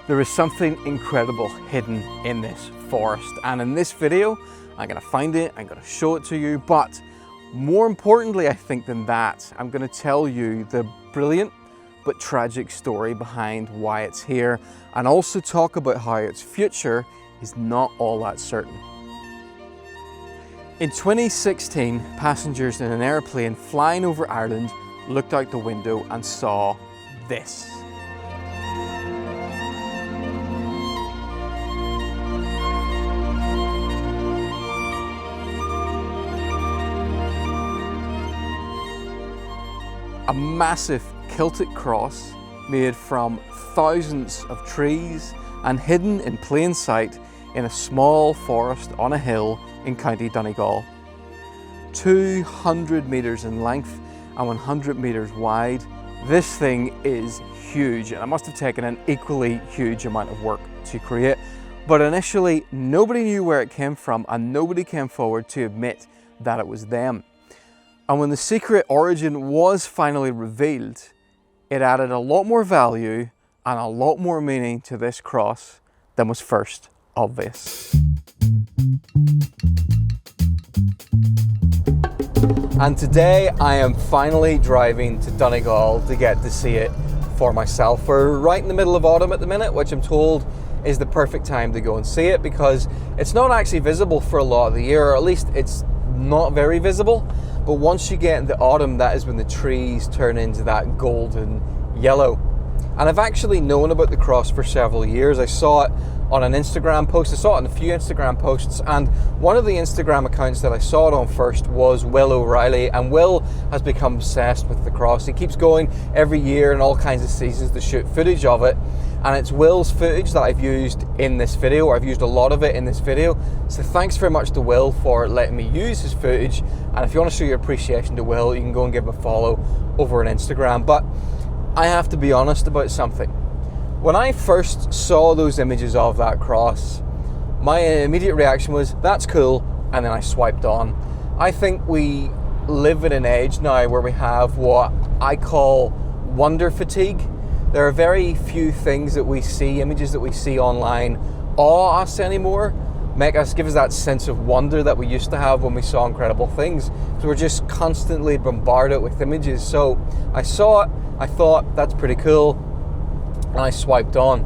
There is something incredible hidden in this forest, and in this video I'm going to find it, I'm going to show it to you, but more importantly I think than that, I'm going to tell you the brilliant but tragic story behind why it's here, and also talk about how its future is not all that certain. In 2016, passengers in an airplane flying over Ireland looked out the window and saw this. A massive Celtic cross made from thousands of trees and hidden in plain sight in a small forest on a hill in County Donegal. 200 metres in length and 100 metres wide, this thing is huge, and it must have taken an equally huge amount of work to create. But initially, nobody knew where it came from and nobody came forward to admit that it was them. And when the secret origin was finally revealed, it added a lot more value and a lot more meaning to this cross than was first obvious. And today I am finally driving to Donegal to get to see it for myself. We're right in the middle of autumn at the minute, which I'm told is the perfect time to go and see it because it's not actually visible for a lot of the year, or at least it's not very visible. But once you get into autumn, that is when the trees turn into that golden yellow. And I've actually known about the cross for several years. I saw it on an Instagram post. I saw it in a few Instagram posts, and one of the Instagram accounts that I saw it on first was Will O'Reilly, and Will has become obsessed with the cross. He keeps going every year in all kinds of seasons to shoot footage of it, and it's Will's footage that I've used in this video, or I've used a lot of it in this video. So thanks very much to Will for letting me use his footage, and if you want to show your appreciation to Will, you can go and give him a follow over on Instagram. But I have to be honest about something. When I first saw those images of that cross, my immediate reaction was, that's cool, and then I swiped on. I think we live in an age now where we have what I call wonder fatigue. There are very few things that we see, images that we see online, awe us anymore, give us that sense of wonder that we used to have when we saw incredible things. So we're just constantly bombarded with images. So I saw it, I thought, that's pretty cool, and I swiped on.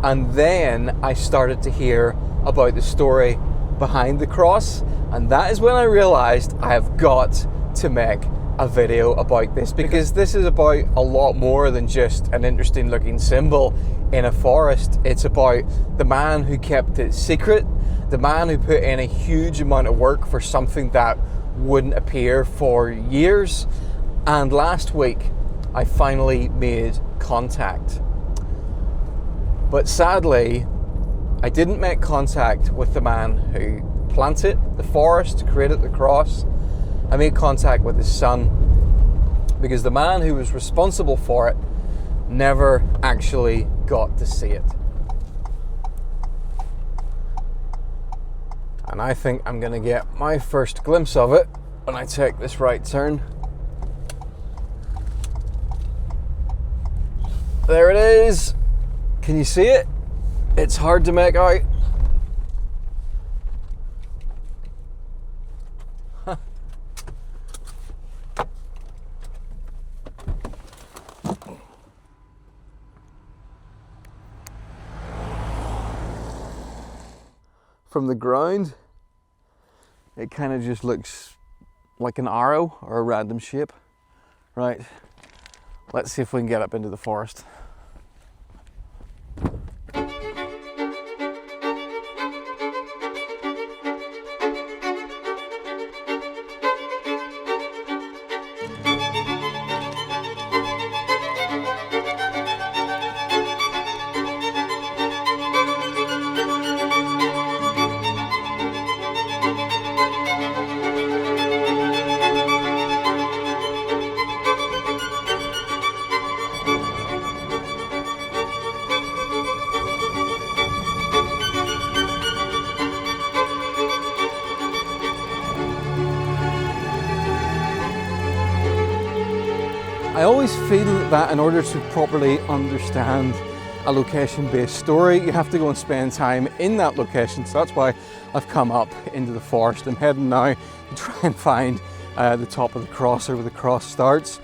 And then I started to hear about the story behind the cross, and that is when I realized I have got to make a video about this, because this is about a lot more than just an interesting looking symbol in a forest. It's about the man who kept it secret, the man who put in a huge amount of work for something that wouldn't appear for years. And last week I finally made contact. But sadly, I didn't make contact with the man who planted the forest, created the cross. I made contact with his son, because the man who was responsible for it never actually got to see it. And I think I'm going to get my first glimpse of it when I take this right turn. There it is. Can you see it? It's hard to make out. From the ground, it kind of just looks like an arrow or a random shape. Right, let's see if we can get up into the forest. I always feel that in order to properly understand a location-based story. You have to go and spend time in that location. So that's why I've come up into the forest. I'm heading now to try and find the top of the cross, or where the cross starts.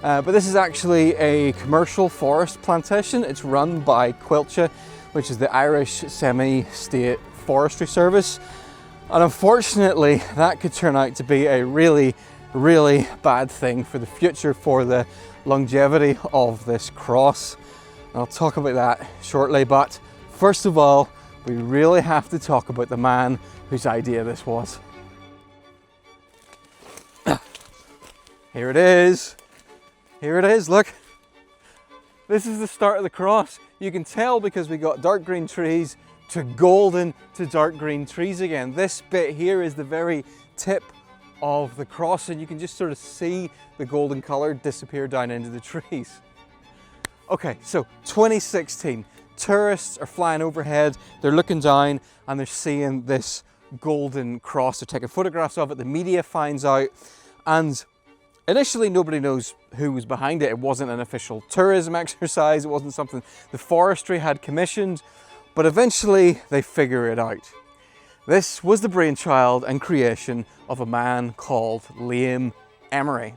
But this is actually a commercial forest plantation. It's run by Coillte, which is the Irish Semi-State Forestry Service. And unfortunately, that could turn out to be a really, really bad thing for the future, for the longevity of this cross. And I'll talk about that shortly, but first of all, we really have to talk about the man whose idea this was. Here it is. Here it is, look. This is the start of the cross. You can tell because we got dark green trees to golden to dark green trees again. This bit here is the very tip of the cross, and you can just sort of see the golden color disappear down into the trees. Okay, so 2016, tourists are flying overhead, they're looking down and they're seeing this golden cross. They're taking photographs of it, the media finds out, and initially nobody knows who was behind it. It wasn't an official tourism exercise, it wasn't something the forestry had commissioned, but eventually they figure it out. This was the brainchild and creation of a man called Liam Emery.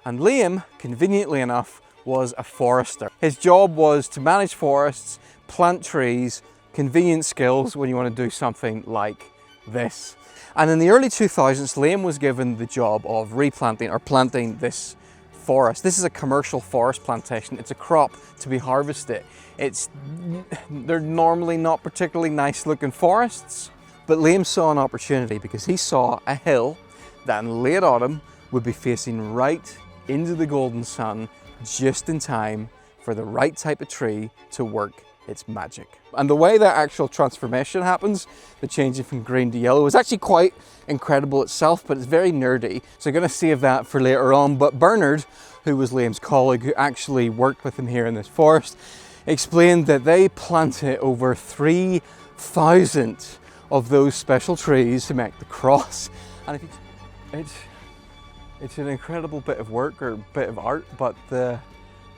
And Liam, conveniently enough, was a forester. His job was to manage forests, plant trees, convenient skills when you want to do something like this. And in the early 2000s, Liam was given the job of replanting or planting this forest. This is a commercial forest plantation. It's a crop to be harvested. They're normally not particularly nice looking forests, but Liam saw an opportunity because he saw a hill that in late autumn would be facing right into the golden sun, just in time for the right type of tree to work its magic. And the way that actual transformation happens, the changing from green to yellow, is actually quite incredible itself, but it's very nerdy. So I'm going to save that for later on. But Bernard, who was Liam's colleague, who actually worked with him here in this forest, explained that they planted over 3,000 of those special trees to make the cross. And it's an incredible bit of work, or bit of art, but the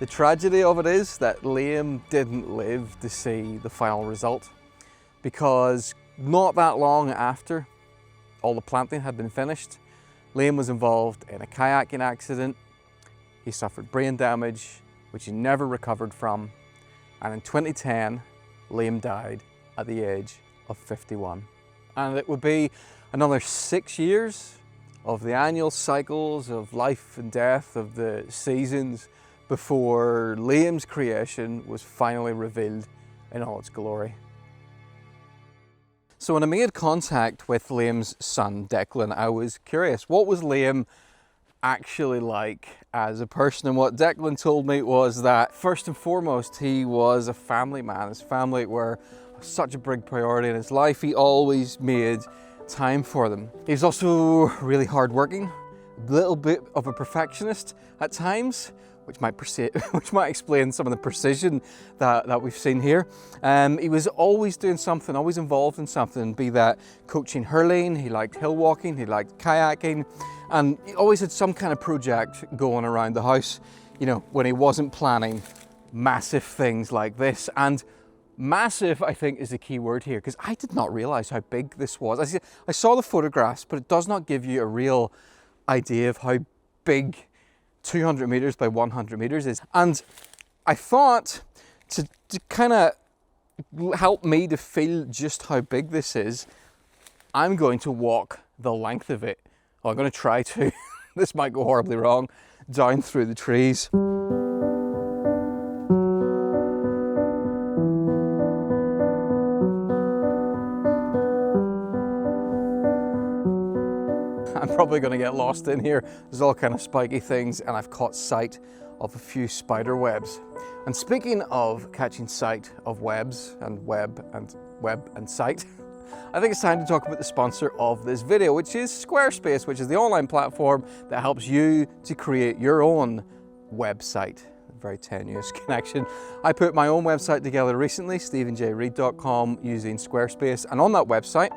tragedy of it is that Liam didn't live to see the final result, because not that long after all the planting had been finished, Liam was involved in a kayaking accident. He suffered brain damage, which he never recovered from. And in 2010, Liam died at the age of 51. And it would be another 6 years of the annual cycles of life and death, of the seasons, before Liam's creation was finally revealed in all its glory. So when I made contact with Liam's son, Declan, I was curious, what was Liam actually like as a person? And what Declan told me was that first and foremost, he was a family man. His family were such a big priority in his life. He always made time for them. He was also really hardworking, a little bit of a perfectionist at times, which might explain some of the precision that we've seen here. He was always doing something, always involved in something, be that coaching hurling, he liked hill walking, he liked kayaking, and he always had some kind of project going around the house, you know, when he wasn't planning massive things like this. And massive, I think, is the key word here, because I did not realize how big this was. I saw the photographs, but it does not give you a real idea of how big 200 meters by 100 meters is. And I thought to kind of help me to feel just how big this is, I'm going to walk the length of it. Well, I'm going to try to. This might go horribly wrong. Down through the trees. I'm probably going to get lost in here. There's all kind of spiky things, and I've caught sight of a few spider webs. And speaking of catching sight of webs and web and sight, I think it's time to talk about the sponsor of this video, which is Squarespace, which is the online platform that helps you to create your own website. A very tenuous connection. I put my own website together recently, stephenjreid.com, using Squarespace, and on that website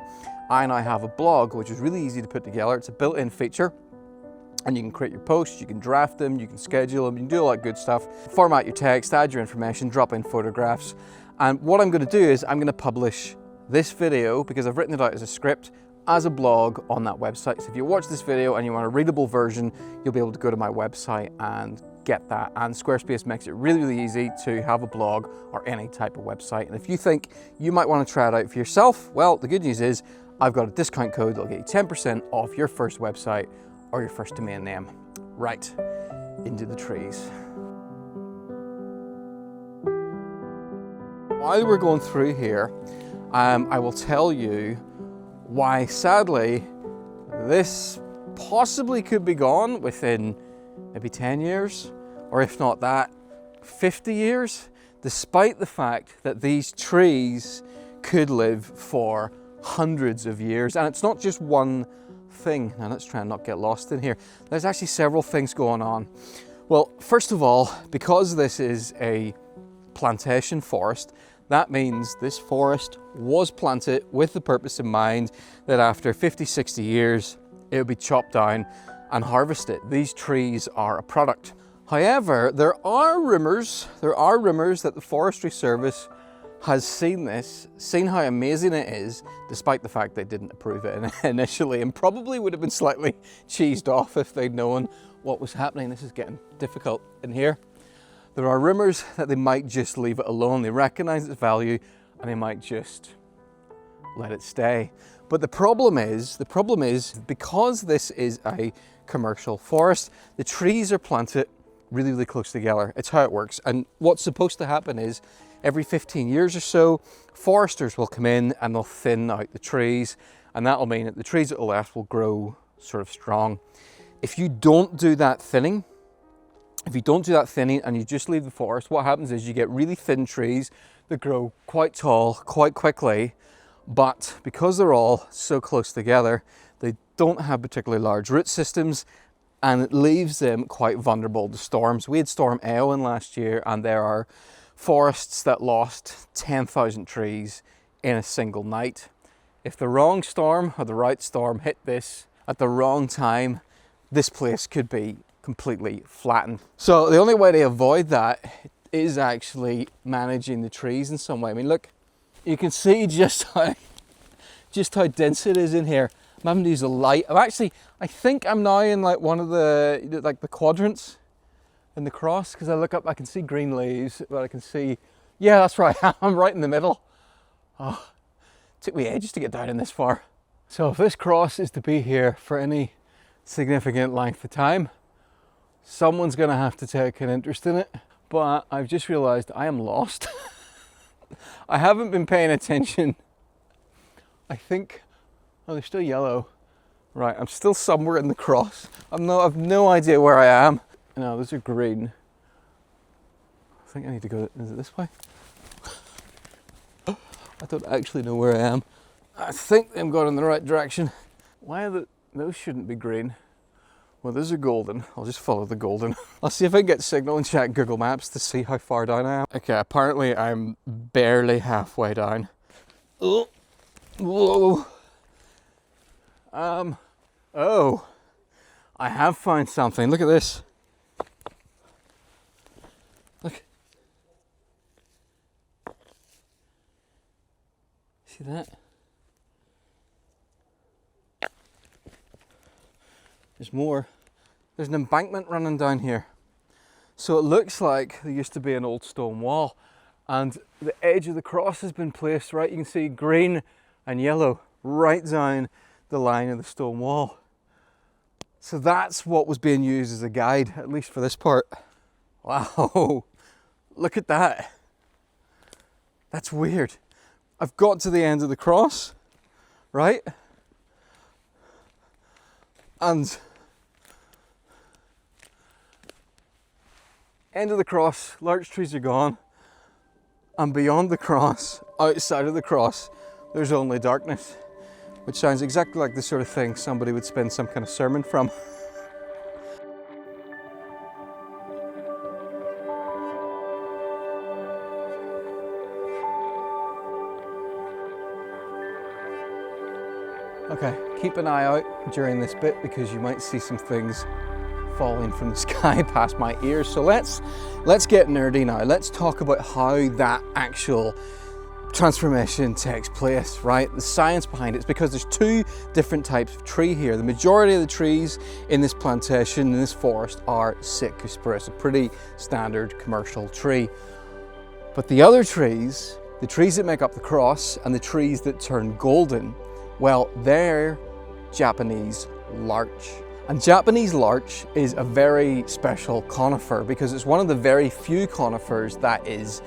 I now have a blog, which is really easy to put together. It's a built-in feature. And you can create your posts, you can draft them, you can schedule them, you can do all that good stuff. Format your text, add your information, drop in photographs. And what I'm going to do is I'm going to publish this video, because I've written it out as a script, as a blog on that website. So if you watch this video and you want a readable version, you'll be able to go to my website and get that. And Squarespace makes it really, really easy to have a blog or any type of website. And if you think you might want to try it out for yourself, well, the good news is I've got a discount code that'll get you 10% off your first website or your first domain name. Right, into the trees. While we're going through here, I will tell you why, sadly, this possibly could be gone within maybe 10 years, or if not that, 50 years, despite the fact that these trees could live for hundreds of years. And it's not just one thing. Now let's try and not get lost in here. There's actually several things going on. Well, first of all, because this is a plantation forest, that means this forest was planted with the purpose in mind that after 50, 60 years, it would be chopped down and harvested. These trees are a product. However, there are rumors that the Forestry Service has seen this, seen how amazing it is, despite the fact they didn't approve it initially, and probably would have been slightly cheesed off if they'd known what was happening. This is getting difficult in here. There are rumors that they might just leave it alone. They recognize its value and they might just let it stay. But the problem is because this is a commercial forest, the trees are planted really, really close together. It's how it works. And what's supposed to happen is every 15 years or so, foresters will come in and they'll thin out the trees. And that'll mean that the trees that are left will grow sort of strong. If you don't do that thinning, and you just leave the forest, what happens is you get really thin trees that grow quite tall, quite quickly, but because they're all so close together, they don't have particularly large root systems, and it leaves them quite vulnerable to storms. We had Storm Eowyn last year, and there are forests that lost 10,000 trees in a single night. If the wrong storm or the right storm hit this at the wrong time, this place could be completely flattened. So the only way to avoid that is actually managing the trees in some way. I mean, look, you can see just how dense it is in here. I'm having to use a light. I think I'm now in like one of the quadrants in the cross, because I look up, I can see green leaves, but I can see, yeah, that's right, I'm right in the middle. Oh, it took me ages to get down in this far. So if this cross is to be here for any significant length of time, someone's going to have to take an interest in it. But I've just realized I am lost. I haven't been paying attention. I think, oh, they're still yellow. Right, I'm still somewhere in the cross. I've no idea where I am. No, those are green. I think I need to go, is it this way? I don't actually know where I am. I think I'm going in the right direction. Why are those shouldn't be green? Well, those are golden. I'll just follow the golden. I'll see if I can get signal and check Google Maps to see how far down I am. Okay, apparently I'm barely halfway down. Oh, whoa. Oh, I have found something. Look at this. Look. See that? There's more. There's an embankment running down here. So it looks like there used to be an old stone wall, and the edge of the cross has been placed right. You can see green and yellow right down the line of the stone wall. So that's what was being used as a guide, at least for this part. Wow, look at that. That's weird. I've got to the end of the cross, right? And end of the cross, larch trees are gone, and beyond the cross, outside of the cross, there's only darkness, which sounds exactly like the sort of thing somebody would spend some kind of sermon from. Okay, keep an eye out during this bit because you might see some things falling from the sky past my ears. So let's get nerdy now. Let's talk about how that actual transformation takes place, right? The science behind it is because there's two different types of tree here. The majority of the trees in this plantation, in this forest, are Sitka spruce, a pretty standard commercial tree. But the other trees, the trees that make up the cross and the trees that turn golden, well, they're Japanese larch. And Japanese larch is a very special conifer because it's one of the very few conifers that is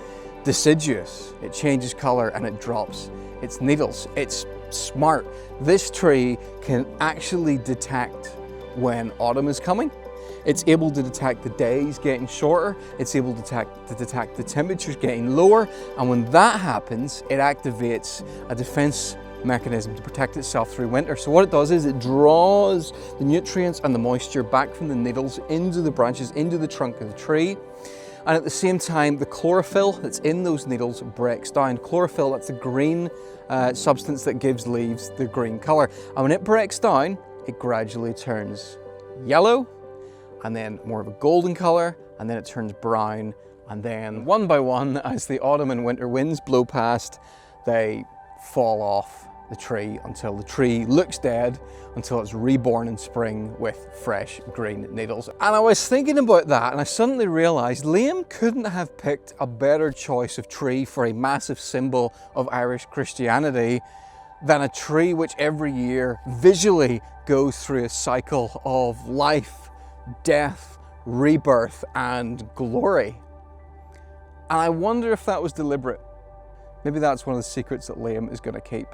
deciduous. It changes color and it drops its needles. It's smart. This tree can actually detect when autumn is coming. It's able to detect the days getting shorter. It's able to detect the temperatures getting lower. And when that happens, it activates a defense mechanism to protect itself through winter. So what it does is it draws the nutrients and the moisture back from the needles into the branches, into the trunk of the tree. And at the same time, the chlorophyll that's in those needles breaks down. Chlorophyll, that's the green substance that gives leaves the green color. And when it breaks down, it gradually turns yellow, and then more of a golden color, and then it turns brown. And then one by one, as the autumn and winter winds blow past, they fall off the tree until the tree looks dead, until it's reborn in spring with fresh green needles. And I was thinking about that and I suddenly realized Liam couldn't have picked a better choice of tree for a massive symbol of Irish Christianity than a tree which every year visually goes through a cycle of life, death, rebirth, and glory. And I wonder if that was deliberate. Maybe that's one of the secrets that Liam is going to keep.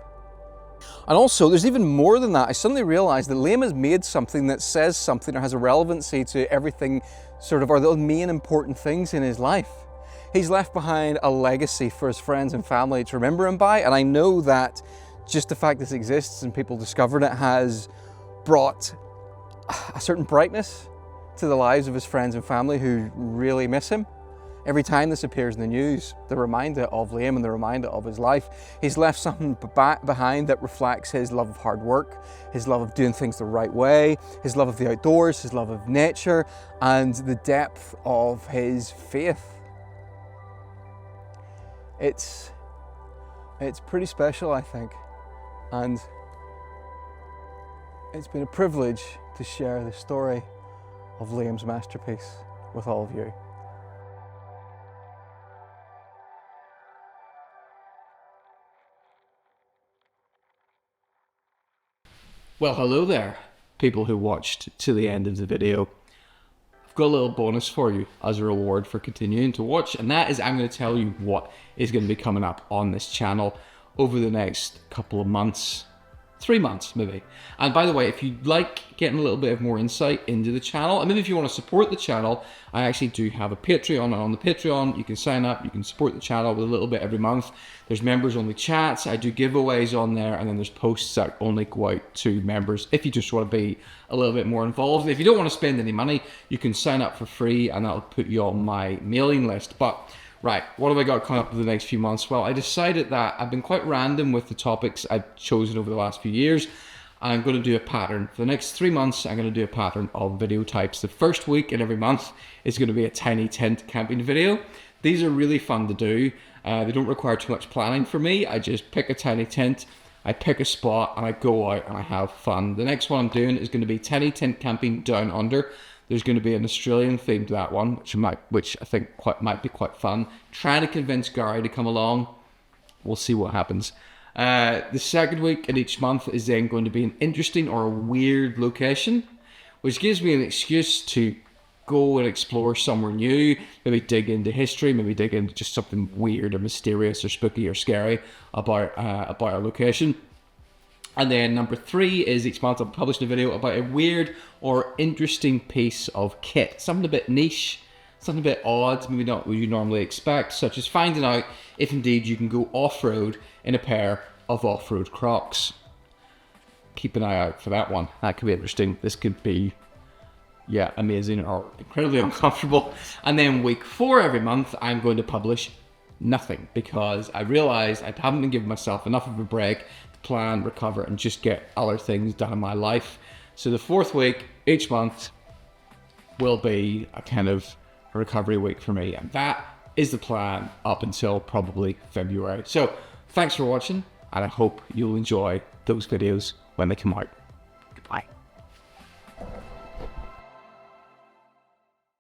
And also, there's even more than that. I suddenly realized that Liam has made something that says something or has a relevancy to everything sort of, or the main important things in his life. He's left behind a legacy for his friends and family to remember him by. And I know that just the fact this exists and people discovered it has brought a certain brightness to the lives of his friends and family who really miss him. Every time this appears in the news, the reminder of Liam and the reminder of his life, he's left something behind that reflects his love of hard work, his love of doing things the right way, his love of the outdoors, his love of nature, and the depth of his faith. It's pretty special, I think, and it's been a privilege to share the story of Liam's masterpiece with all of you. Well, hello there, people who watched to the end of the video. I've got a little bonus for you as a reward for continuing to watch, and that is I'm going to tell you what is going to be coming up on this channel over the next couple of months. 3 months maybe. And by the way, if you'd like getting a little bit of more insight into the channel, and maybe if you want to support the channel, I actually do have a Patreon, and on the Patreon you can sign up, you can support the channel with a little bit every month. There's members only chats, I do giveaways on there, and then there's posts that only go out to members if you just want to be a little bit more involved. And if you don't want to spend any money, you can sign up for free and that'll put you on my mailing list. But right, what have I got coming up in the next few months? Well, I decided that I've been quite random with the topics I've chosen over the last few years. I'm going to do a pattern. For the next 3 months, I'm going to do a pattern of video types. The first week in every month is going to be a tiny tent camping video. These are really fun to do. They don't require too much planning for me. I just pick a tiny tent, I pick a spot, and I go out and I have fun. The next one I'm doing is going to be tiny tent camping down under. There's going to be an Australian theme to that one, which I think might be quite fun. Trying to convince Gary to come along. We'll see what happens. The second week in each month is then going to be an interesting or a weird location, which gives me an excuse to go and explore somewhere new, maybe dig into history, maybe dig into just something weird or mysterious or spooky or scary about a location. And then number 3 is each month I'll publish a video about a weird or interesting piece of kit. Something a bit niche, something a bit odd, maybe not what you normally expect, such as finding out if indeed you can go off-road in a pair of off-road Crocs. Keep an eye out for that one. That could be interesting. This could be, yeah, amazing or incredibly uncomfortable. And then week 4 every month, I'm going to publish nothing because I realized I haven't been giving myself enough of a break to plan, recover, and just get other things done in my life. So the 4th week, each month, will be a kind of a recovery week for me, and that is the plan up until probably February. So thanks for watching, and I hope you'll enjoy those videos when they come out.